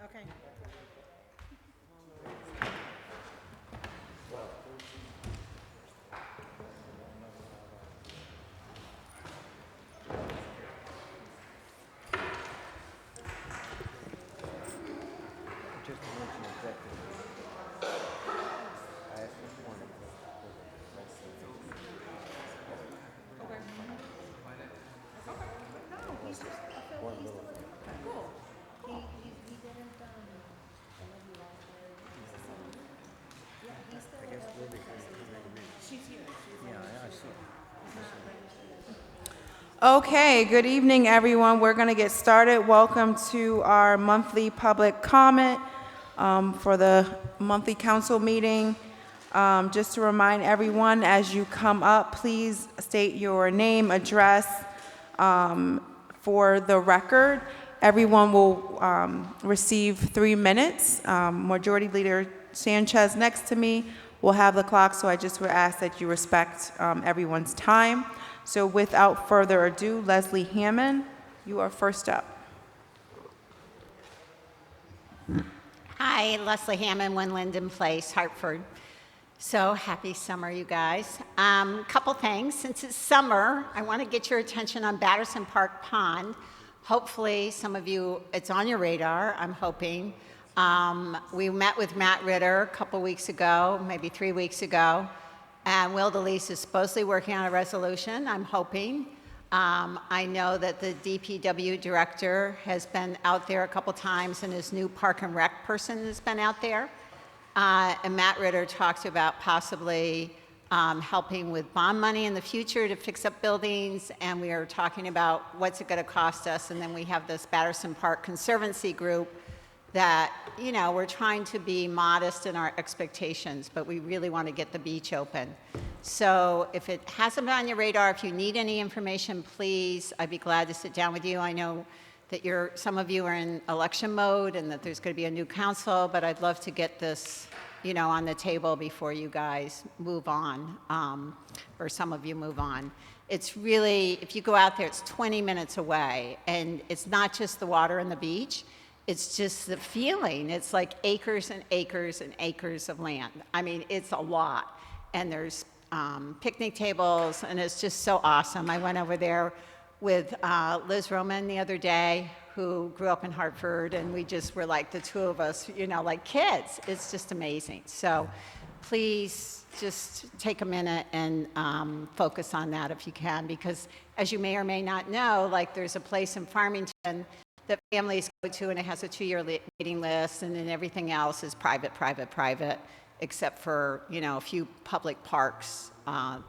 Okay. Just to mention exactly. I asked for one of the No, he's just, one little okay, cool. He didn't, yeah, he's still. I guess Libby recommended. She's here. Yeah, I saw. Okay, good evening, everyone. We're going to get started. Welcome to our monthly public comment for the monthly council meeting. Just to remind everyone, as you come up, please state your name, address for the record. Everyone will receive 3 minutes. Majority Leader Sanchez next to me will have the clock, so I just would ask that you respect everyone's time. So without further ado, Leslie Hammond, you are first up. Hi, Leslie Hammond, 1 Linden Place, Hartford. So happy summer, you guys. Couple things. Since it's summer, I want to get your attention on Batterson Park Pond. Hopefully, some of you, it's on your radar, I'm hoping. We met with Matt Ritter a couple weeks ago, maybe 3 weeks ago. And Will DeLeese is supposedly working on a resolution, I'm hoping. I know that the DPW director has been out there a couple times, and his new park and rec person has been out there. And Matt Ritter talked about possibly helping with bond money in the future to fix up buildings, and we are talking about what's it going to cost us. And then we have this Batterson Park Conservancy group that, you know, we're trying to be modest in our expectations, but we really want to get the beach open. So if it hasn't been on your radar, if you need any information, please, I'd be glad to sit down with you. I know that some of you are in election mode and that there's going to be a new council, but I'd love to get this, you know, on the table before you guys move on, or some of you move on. It's really, if you go out there, it's 20 minutes away, and it's not just the water and the beach. It's just the feeling. It's like acres and acres and acres of land. I mean, it's a lot. And there's picnic tables, and it's just so awesome. I went over there with Liz Roman the other day, who grew up in Hartford, and we just were like the two of us, you know, like kids. It's just amazing. So please just take a minute and focus on that if you can, because as you may or may not know, like there's a place in Farmington that families go to, and it has a 2-year waiting list, and then everything else is private, except for, you know, a few public parks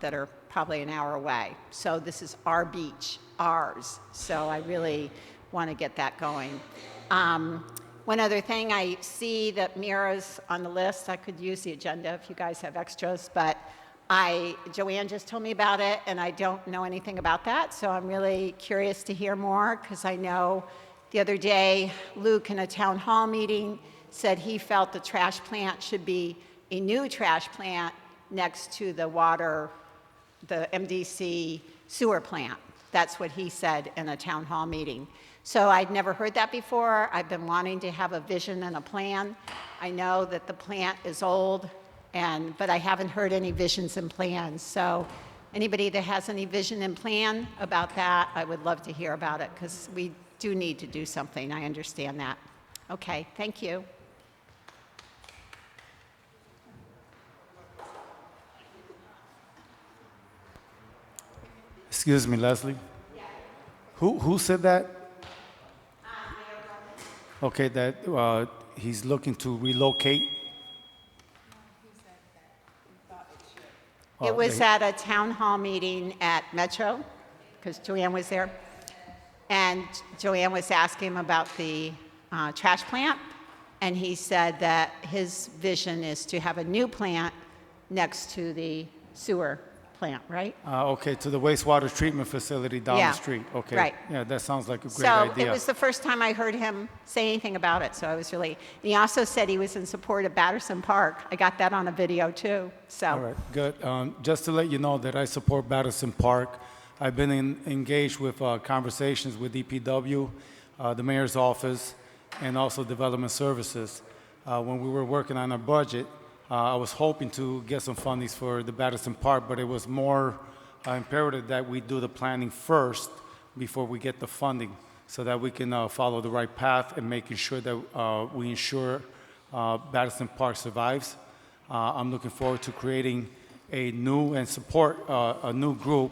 that are probably an hour away. So this is our beach, ours. So I really want to get that going. One other thing, I see that Mira's on the list. I could use the agenda if you guys have extras, but Joanne just told me about it, and I don't know anything about that. So I'm really curious to hear more, because I know the other day, Luke, in a town hall meeting, said he felt the trash plant should be a new trash plant next to the MDC sewer plant. That's what he said in a town hall meeting. So I'd never heard that before. I've been wanting to have a vision and a plan. I know that the plant is old, but I haven't heard any visions and plans. So anybody that has any vision and plan about that, I would love to hear about it, because we do need to do something. I understand that. Okay, thank you. Excuse me, Leslie. Yeah. Who said that? Okay, that he's looking to relocate. It was at a town hall meeting at Metro, because Joanne was there. And Joanne was asking him about the trash plant, and he said that his vision is to have a new plant next to the sewer plant, right? Okay, to the wastewater treatment facility down Yeah, the street. Okay. right. Yeah, that sounds like a great So idea. it was the first time I heard him say anything about it, so I was really, and he also said he was in support of Batterson Park. I got that on a video too, so. All right, good. Just to let you know that I support Batterson Park. I've been engaged with conversations with DPW, the mayor's office, and also Development Services. When we were working on our budget, I was hoping to get some fundings for the Batterson Park, but it was more imperative that we do the planning first before we get the funding, so that we can follow the right path and making sure that we ensure Batterson Park survives. I'm looking forward to creating a new and support a new group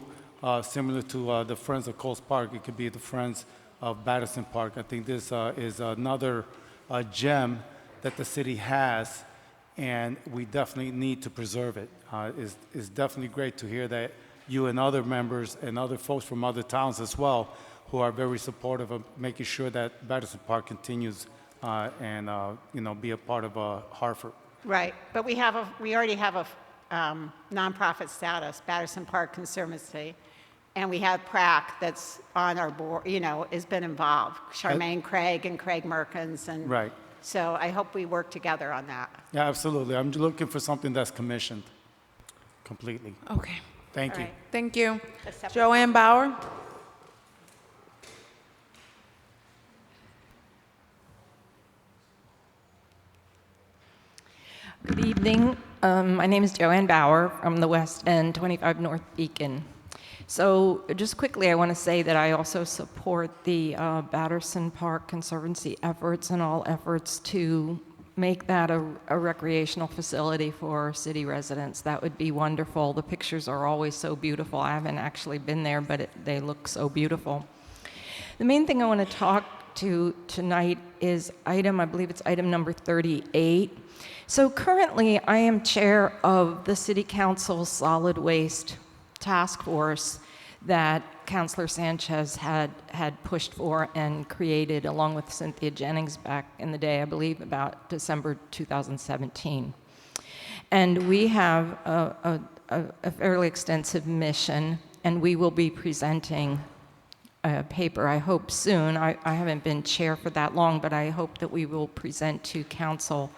similar to the Friends of Coles Park. It could be the Friends of Batterson Park. I think this is another gem that the city has, and we definitely need to preserve it. It's definitely great to hear that you and other members and other folks from other towns as well who are very supportive of making sure that Batterson Park continues and be a part of Hartford. Right, but we already have a nonprofit status, Batterson Park Conservancy, and we have PrAC that's on our board, has been involved. Charmaine Craig and Craig Merkins, and Right. so I hope we work together on that. Yeah, absolutely. I'm looking for something that's commissioned completely. Okay, Thank All you. right. thank you. Accept- Joanne Bauer? Good evening. My name is Joanne Bauer from the West End, 25 North Beacon. So just quickly, I want to say that I also support the Batterson Park Conservancy efforts and all efforts to make that a recreational facility for city residents. That would be wonderful. The pictures are always so beautiful. I haven't actually been there, but they look so beautiful. The main thing I want to talk to tonight is I believe it's item number 38. So currently, I am chair of the City Council Solid Waste Task Force that Councilor Sanchez had pushed for and created along with Cynthia Jennings back in the day, I believe about December 2017. And we have a fairly extensive mission, and we will be presenting a paper, I hope soon. I haven't been chair for that long, but I hope that we will present to council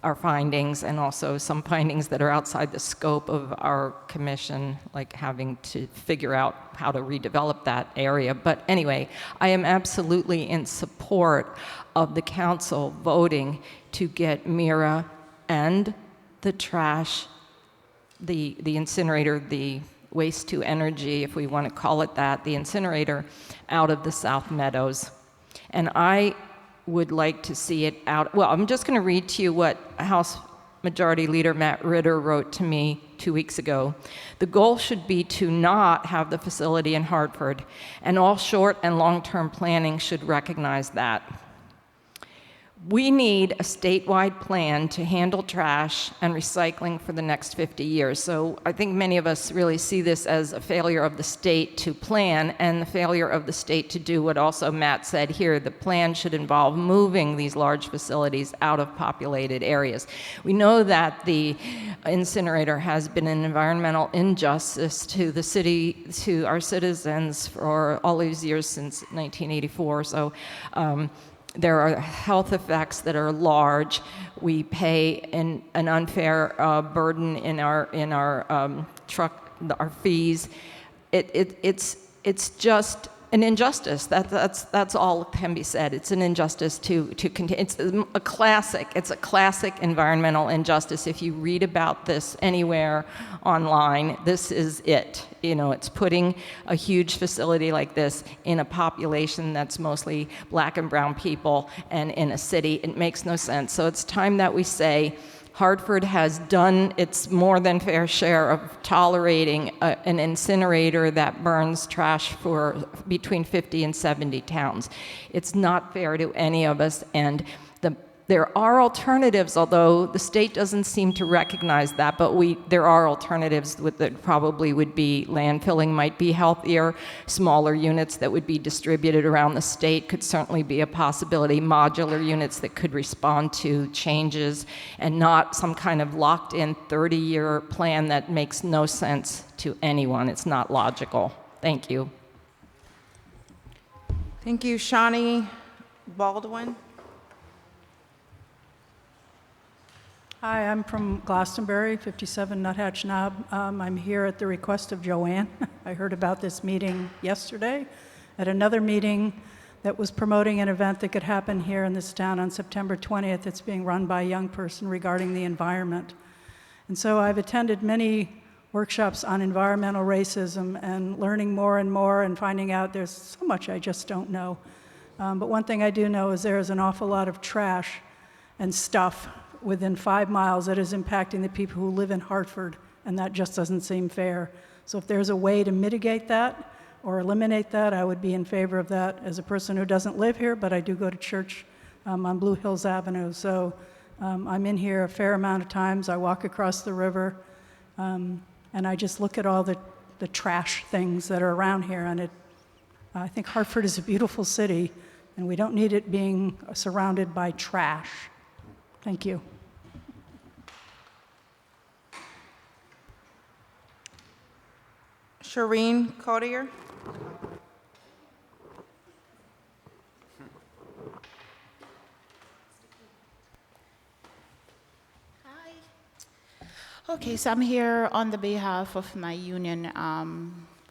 our findings and also some findings that are outside the scope of our commission, like having to figure out how to redevelop that area. But anyway, I am absolutely in support of the council voting to get Mira and the trash, the incinerator, the waste to energy, if we want to call it that, the incinerator, out of the South Meadows. And I would like to see it out. Well, I'm just going to read to you what House Majority Leader Matt Ritter wrote to me 2 weeks ago. The goal should be to not have the facility in Hartford, and all short and long-term planning should recognize that. We need a statewide plan to handle trash and recycling for the next 50 years. So I think many of us really see this as a failure of the state to plan and the failure of the state to do what also Matt said here. The plan should involve moving these large facilities out of populated areas. We know that the incinerator has been an environmental injustice to the city, to our citizens for all these years since 1984. So there are health effects that are large. We pay an unfair burden in our our fees. It's just an injustice. That's all that can be said. It's an injustice to continue. It's a classic environmental injustice. If you read about this anywhere online, this is it. It's putting a huge facility like this in a population that's mostly black and brown people and in a city. It makes no sense. So it's time that we say, Hartford has done its more than fair share of tolerating an incinerator that burns trash for between 50 and 70 towns. It's not fair to any of us, and there are alternatives, although the state doesn't seem to recognize that, but there are alternatives that probably would be landfilling might be healthier, smaller units that would be distributed around the state could certainly be a possibility, modular units that could respond to changes and not some kind of locked-in 30-year plan that makes no sense to anyone. It's not logical. Thank you. Thank you. Shawnee Baldwin? Hi, I'm from Glastonbury, 57 Nuthatch Knob. I'm here at the request of Joanne. I heard about this meeting yesterday. At another meeting, that was promoting an event that could happen here in this town on September 20th. It's being run by a young person regarding the environment. And so I've attended many workshops on environmental racism and learning more and more and finding out there's so much I just don't know. But one thing I do know is there is an awful lot of trash and stuff within 5 miles that is impacting the people who live in Hartford, and that just doesn't seem fair. So if there's a way to mitigate that or eliminate that, I would be in favor of that as a person who doesn't live here, but I do go to church on Blue Hills Avenue. So I'm in here a fair amount of times. I walk across the river, and I just look at all the trash things that are around here, and I think Hartford is a beautiful city, and we don't need it being surrounded by trash. Thank you. Shireen Cottier. Okay, so I'm here on the behalf of my union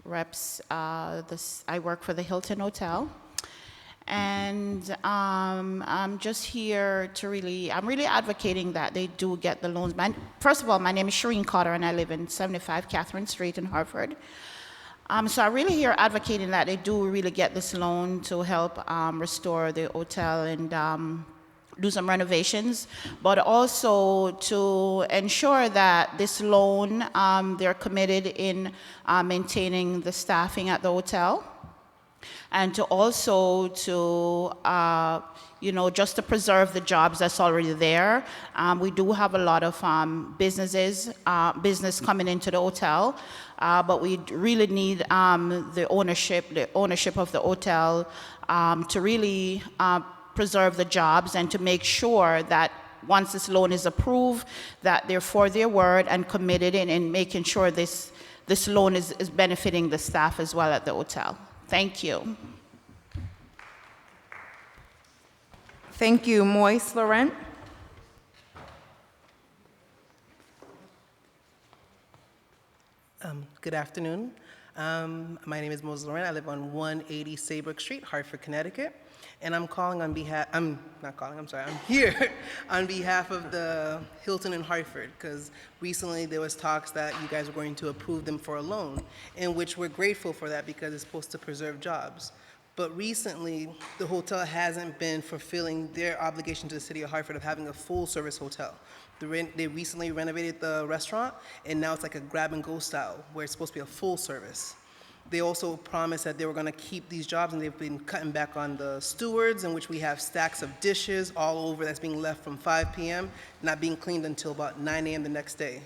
reps. I work for the Hilton Hotel, and I'm just here to I'm really advocating that they do get the loans. First of all, my name is Shireen Cotter, and I live in 75 Catherine Street in Hartford. So I'm really here advocating that they do really get this loan to help restore the hotel and do some renovations, but also to ensure that this loan, they're committed in maintaining the staffing at the hotel, and to also to, just to preserve the jobs that's already there. We do have a lot of business coming into the hotel, but we really need the ownership of the hotel to really preserve the jobs and to make sure that once this loan is approved, that they're for their word and committed in making sure this loan is benefiting the staff as well at the hotel. Thank you. Thank you. Moise Laurent. Good afternoon. My name is Moses Laurent. I live on 180 Saybrook Street, Hartford, Connecticut. And I'm here on behalf of the Hilton in Hartford, because recently there was talks that you guys were going to approve them for a loan, in which we're grateful for that because it's supposed to preserve jobs. But recently, the hotel hasn't been fulfilling their obligation to the city of Hartford of having a full-service hotel. They recently renovated the restaurant, and now it's like a grab-and-go style, where it's supposed to be a full service. They also promised that they were going to keep these jobs, and they've been cutting back on the stewards, in which we have stacks of dishes all over that's being left from 5 p.m., not being cleaned until about 9 a.m. the next day.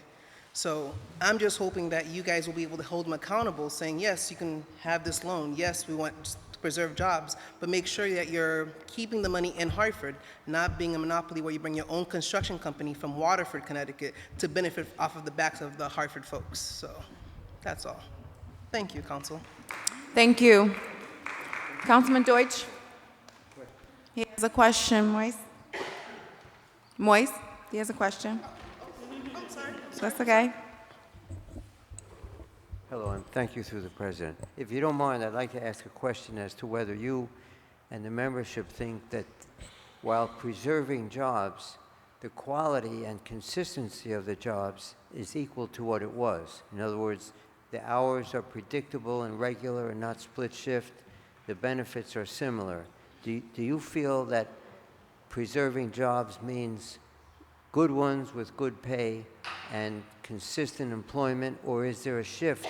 So I'm just hoping that you guys will be able to hold them accountable, saying, yes, you can have this loan. Yes, we want to preserve jobs, but make sure that you're keeping the money in Hartford, not being a monopoly where you bring your own construction company from Waterford, Connecticut, to benefit off of the backs of the Hartford folks. So that's all. Thank you, Council. Thank you. Councilman Deutsch. He has a question, Moise. Moise, he has a question. I'm sorry. That's okay. Hello, and thank you through the president. If you don't mind, I'd like to ask a question as to whether you and the membership think that while preserving jobs, the quality and consistency of the jobs is equal to what it was. In other words, the hours are predictable and regular and not split shift. The benefits are similar. Do you feel that preserving jobs means good ones with good pay and consistent employment, or is there a shift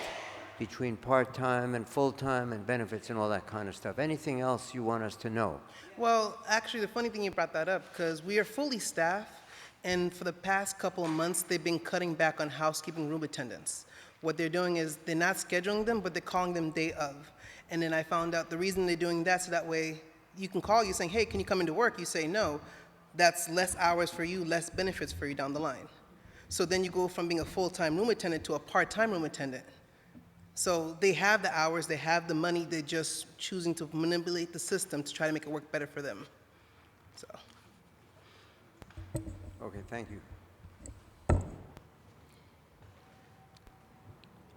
between part-time and full-time and benefits and all that kind of stuff? Anything else you want us to know? Well, actually, the funny thing you brought that up, because we are fully staffed, and for the past couple of months, they've been cutting back on housekeeping room attendants. What they're doing is they're not scheduling them, but they're calling them day of. And then I found out the reason they're doing that, so that way you can call you saying, hey, can you come into work? You say no. That's less hours for you, less benefits for you down the line. So then you go from being a full-time room attendant to a part-time room attendant. So they have the hours, they have the money, they're just choosing to manipulate the system to try to make it work better for them. So. Okay, thank you.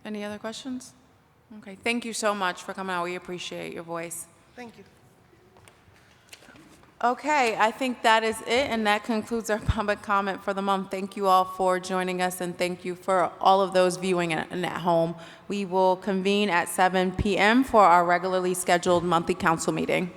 Any other questions? Okay, thank you so much for coming out. We appreciate your voice. Thank you. Okay, I think that is it, and that concludes our public comment for the month. Thank you all for joining us, and thank you for all of those viewing and at home. We will convene at 7 p.m. for our regularly scheduled monthly council meeting.